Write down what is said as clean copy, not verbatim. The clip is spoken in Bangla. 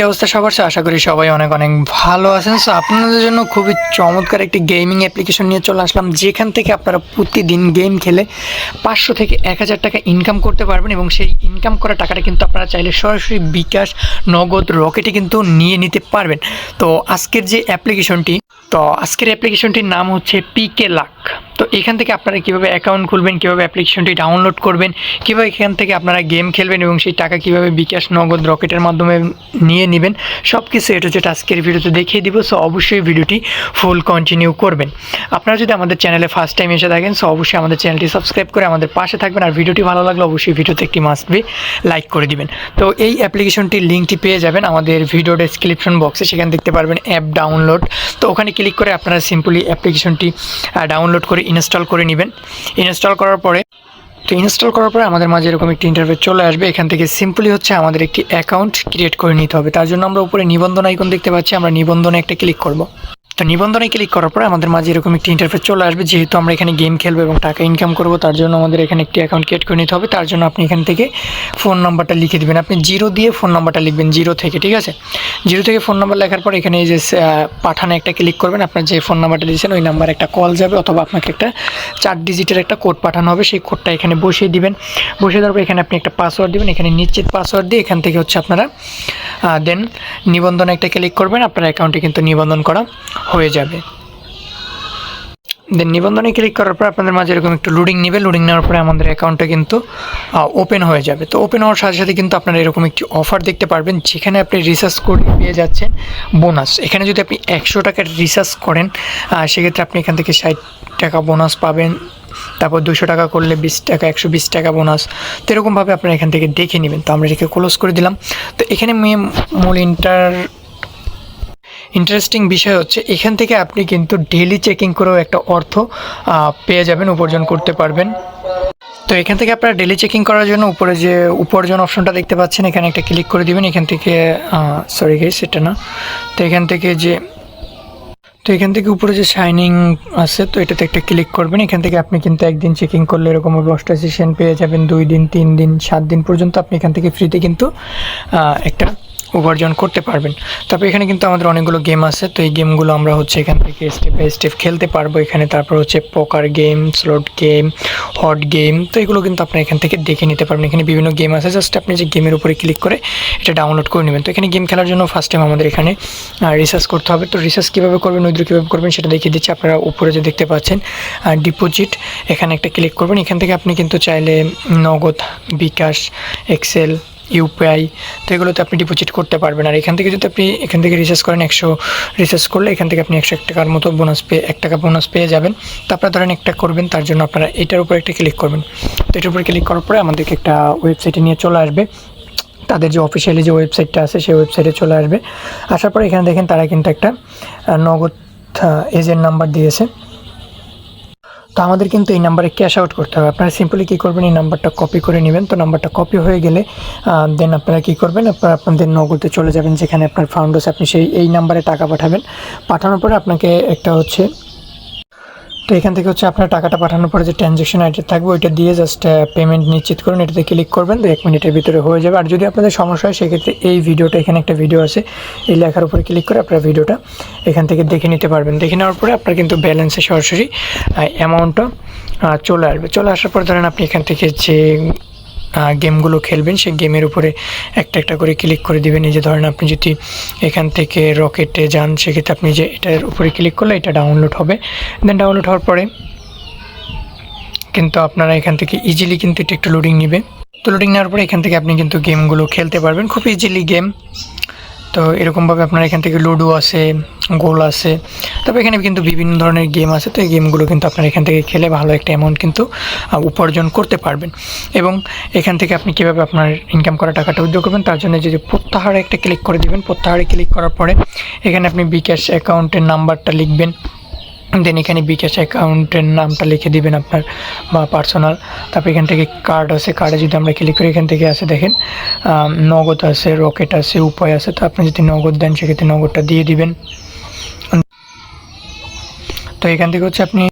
কি অবস্থা সবার? আশা করি সবাই অনেক অনেক ভালো আছেন। সো আপনাদের জন্য খুবই চমৎকার একটি গেমিং অ্যাপ্লিকেশন নিয়ে চলে আসলাম, যেখান থেকে আপনারা প্রতিদিন গেম খেলে 500 থেকে 1000 টাকা ইনকাম করতে পারবেন এবং সেই ইনকাম করা টাকাটা কিন্তু আপনারা চাইলে সরাসরি বিকাশ, নগদ, রকেটে কিন্তু নিয়ে নিতে পারবেন। তো আজকের অ্যাপ্লিকেশনটির নাম হচ্ছে পিকে লাক। তো এখান থেকে আপনারা কীভাবে অ্যাকাউন্ট খুলবেন, কীভাবে অ্যাপ্লিকেশনটি ডাউনলোড করবেন, কীভাবে এখান থেকে আপনারা গেম খেলবেন এবং সেই টাকা কীভাবে বিকাশ, নগদ, রকেটের মাধ্যমে নিয়ে নেবেন, সব কিছু এটা যেটা আজকের ভিডিওতে দেখিয়ে দিব। সো অবশ্যই ভিডিওটি ফুল কন্টিনিউ করবেন। আপনারা যদি আমাদের চ্যানেলে ফার্স্ট টাইম এসে থাকেন, সো অবশ্যই আমাদের চ্যানেলটি সাবস্ক্রাইব করে আমাদের পাশে থাকবেন। আর ভিডিওটি ভালো লাগলে অবশ্যই ভিডিওতে একটি মাস্ট বি লাইক করে দিবেন। তো এই অ্যাপ্লিকেশনটির লিঙ্কটি পেয়ে যাবেন আমাদের ভিডিও ডেসক্রিপশন বক্সে, সেখানে দেখতে পারবেন অ্যাপ ডাউনলোড। তো ওখানে ক্লিক করে আপনারা সিম্পলি অ্যাপ্লিকেশনটি ডাউনলোড করে ইনস্টল করে নেবেন। ইনস্টল করার পরে আমাদের মাঝে এরকম একটি ইন্টারফেস চলে আসবে। এখান থেকে সিম্পলি হচ্ছে আমাদের একটি অ্যাকাউন্ট ক্রিয়েট করে নিতে হবে। তার জন্য আমরা উপরে নিবন্ধন আইকন দেখতে পাচ্ছি, আমরা নিবন্ধনে একটা ক্লিক করব। তো নিবন্ধনে ক্লিক করার পরে আমাদের মাঝে এরকম একটি ইন্টারফেস চলে আসবে। যেহেতু আমরা এখানে গেম খেলবো এবং টাকা ইনকাম করব, তার জন্য আমাদের এখানে একটি অ্যাকাউন্ট ক্রিয়েট করে নিতে হবে। তার জন্য আপনি এখান থেকে ফোন নাম্বারটা লিখে দেবেন। আপনি 0 দিয়ে ফোন নাম্বারটা লিখবেন, 0 থেকে, ঠিক আছে? 0 থেকে ফোন নাম্বার লেখার পর এখানে এই যে পাঠানে একটা ক্লিক করবেন। আপনার যে ফোন নাম্বারটা দিয়েছেন ওই নাম্বারে একটা কল যাবে, অথবা আপনাকে একটা 4 ডিজিটের একটা কোড পাঠানো হবে। সেই কোডটা এখানে বসিয়ে দিবেন। বসিয়ে দেওয়ার পর এখানে আপনি একটা পাসওয়ার্ড দেবেন। এখানে নিশ্চিত পাসওয়ার্ড দিয়ে এখান থেকে হচ্ছে আপনারা দেন নিবন্ধনে একটা ক্লিক করবেন। আপনার অ্যাকাউন্টে কিন্তু নিবন্ধন করা হয়ে যাবে। দেন নিবন্ধনে ক্লিক করার পর আপনাদের মাঝে এরকম একটু লোডিং নেবে। লোডিং নেওয়ার পরে আমাদের অ্যাকাউন্টটা কিন্তু ওপেন হয়ে যাবে। তো ওপেন হওয়ার সাথে সাথে কিন্তু আপনারা এরকম একটি অফার দেখতে পারবেন, যেখানে আপনি রিচার্জ করে পেয়ে যাচ্ছেন বোনাস। এখানে যদি আপনি 100 টাকার রিচার্জ করেন, সেক্ষেত্রে আপনি এখান থেকে 60 টাকা বোনাস পাবেন। তারপর 200 টাকা করলে 20 টাকা, 120 টাকা বোনাস। তো এরকমভাবে আপনারা এখান থেকে দেখে নেবেন। তো আমরা এটাকে ক্লোজ করে দিলাম। তো এখানে মূল ইন্টারেস্টিং বিষয় হচ্ছে এখান থেকে আপনি কিন্তু ডেইলি চেকিং করেও একটা অর্থ পেয়ে যাবেন, উপার্জন করতে পারবেন। তো এখান থেকে আপনারা ডেইলি চেকিং করার জন্য উপরে যে উপার্জন অপশনটা দেখতে পাচ্ছেন, এখানে একটা ক্লিক করে দিবেন। এখান থেকে সরি গাইস, এটা না। তো এখান থেকে উপরে যে শাইনিং আছে, তো এটাতে একটা ক্লিক করবেন। এখান থেকে আপনি কিন্তু একদিন চেকিং করলে এরকম 10টা সেশন পেয়ে যাবেন। 2 দিন, 3 দিন, 7 দিন পর্যন্ত আপনি এখান থেকে ফ্রিতে কিন্তু একটা উপার্জন করতে পারবেন। তারপর এখানে কিন্তু আমাদের অনেকগুলো গেম আছে। তো এই গেমগুলো আমরা হচ্ছে এখান থেকে স্টেপ বাই স্টেপ খেলতে পারবো এখানে। তারপর হচ্ছে পোকার game, slot game, hot game. তো এগুলো কিন্তু আপনি এখান থেকে দেখে নিতে পারবেন। এখানে বিভিন্ন গেম আছে, জাস্ট আপনি যে গেমের উপরে ক্লিক করে এটা ডাউনলোড করে নেবেন। তো এখানে গেম খেলার জন্য ফার্স্ট টাইম আমাদের এখানে রিসার্চ করতে হবে। তো রিসার্চ কীভাবে করবেন, উইথড্র কীভাবে করবেন সেটা দেখিয়ে দিচ্ছি। আপনারা উপরে যে দেখতে পাচ্ছেন ডিপোজিট, এখানে একটা ক্লিক করবেন। এখান থেকে আপনি কিন্তু চাইলে নগদ, বিকাশ, এক্সেল, ইউপিআই, তো এগুলোতে আপনি ডিপোজিট করতে পারবেন। আর এখান থেকে যদি আপনি এখান থেকে রিচার্জ করেন, 100 রিচার্জ করলে এখান থেকে আপনি 101 টাকার মতো বোনাস 1 টাকা বোনাস পেয়ে যাবেন। তারপরে ধরেন একটা করবেন, তার জন্য আপনারা এটার উপরে একটা ক্লিক করবেন। তো এটার উপরে ক্লিক করার পরে আমাদেরকে একটা ওয়েবসাইটে নিয়ে চলে আসবে। তাদের যে অফিসিয়ালি যে ওয়েবসাইটটা আছে সেই ওয়েবসাইটে চলে আসবে। আসার পরে এখানে দেখেন তারা কিন্তু একটা নগদ এজেন্ট নাম্বার দিয়েছে। তো আমাদের কিন্তু এই নাম্বারে ক্যাশ আউট করতে হবে। আপনারা সিম্পলি কী করবেন, এই নাম্বারটা কপি করে নেবেন। তো নাম্বারটা কপি হয়ে গেলে দেন আপনারা কী করবেন, আপনাদের নগদে চলে যাবেন, যেখানে আপনার ফান্ড আছে। আপনি এই নাম্বারে টাকা পাঠাবেন। পাঠানোর পরে আপনাকে একটা হচ্ছে, তো এখান থেকে হচ্ছে আপনার টাকাটা পাঠানোর পরে যে ট্রানজ্যাকশন আইডি থাকবে ওইটা দিয়ে জাস্ট পেমেন্ট নিশ্চিত করুন। এটাতে ক্লিক করবেন, তো 1 মিনিটের ভিতরে হয়ে যাবে। আর যদি আপনাদের সমস্যা হয় সেক্ষেত্রে এই ভিডিওটা, এখানে একটা ভিডিও আছে, এই লেখার উপরে ক্লিক করে আপনারা ভিডিওটা এখান থেকে দেখে নিতে পারবেন। দেখে নেওয়ার পরে আপনার কিন্তু ব্যালেন্সে সরাসরি অ্যামাউন্টটা চলে আসবে। চলে আসার পর ধরেন আপনি এখান থেকে যে গেমগুলো খেলবেন সেই গেমের উপরে একটা একটা করে ক্লিক করে দিবেন। এই যে ধরেন আপনি যদি এখান থেকে রকেটে যান, সেক্ষেত্রে আপনি যে এটার উপরে ক্লিক করলে এটা ডাউনলোড হবে। দেন ডাউনলোড হওয়ার পরে কিন্তু আপনারা এখান থেকে ইজিলি কিন্তু এটা একটু লোডিং নেবে। তো লোডিং নেওয়ার পরে এখান থেকে আপনি কিন্তু গেমগুলো খেলতে পারবেন খুব ইজিলি গেম। তো এরকমভাবে আপনার এখান থেকে লুডো আছে, গোল আছে, তবে এখানে কিন্তু বিভিন্ন ধরনের গেম আছে। তো এই গেমগুলো কিন্তু আপনার এখান থেকে খেলে ভালো একটা অ্যামাউন্ট কিন্তু উপার্জন করতে পারবেন। এবং এখান থেকে আপনি কীভাবে আপনার ইনকাম করা টাকাটা উইথড্র করবেন, তার জন্য যদি প্রত্যাহারে একটা ক্লিক করে দেবেন। প্রত্যাহারে ক্লিক করার পরে এখানে আপনি বিকাশ অ্যাকাউন্টের নাম্বারটা লিখবেন। দেন এখানে বিকাশ অ্যাকাউন্টের নামটা লিখে দিবেন আপনার বা পার্সোনাল। তারপর এখান থেকে কার্ড আছে, কার্ডে যদি আমরা ক্লিক করি এখান থেকে আছে দেখেন নগদ আছে, রকেট আছে, উপায় আছে। তো আপনি যদি নগদ দেন সেক্ষেত্রে নগদটা দিয়ে দিবেন। তো এখান থেকে হচ্ছে আপনি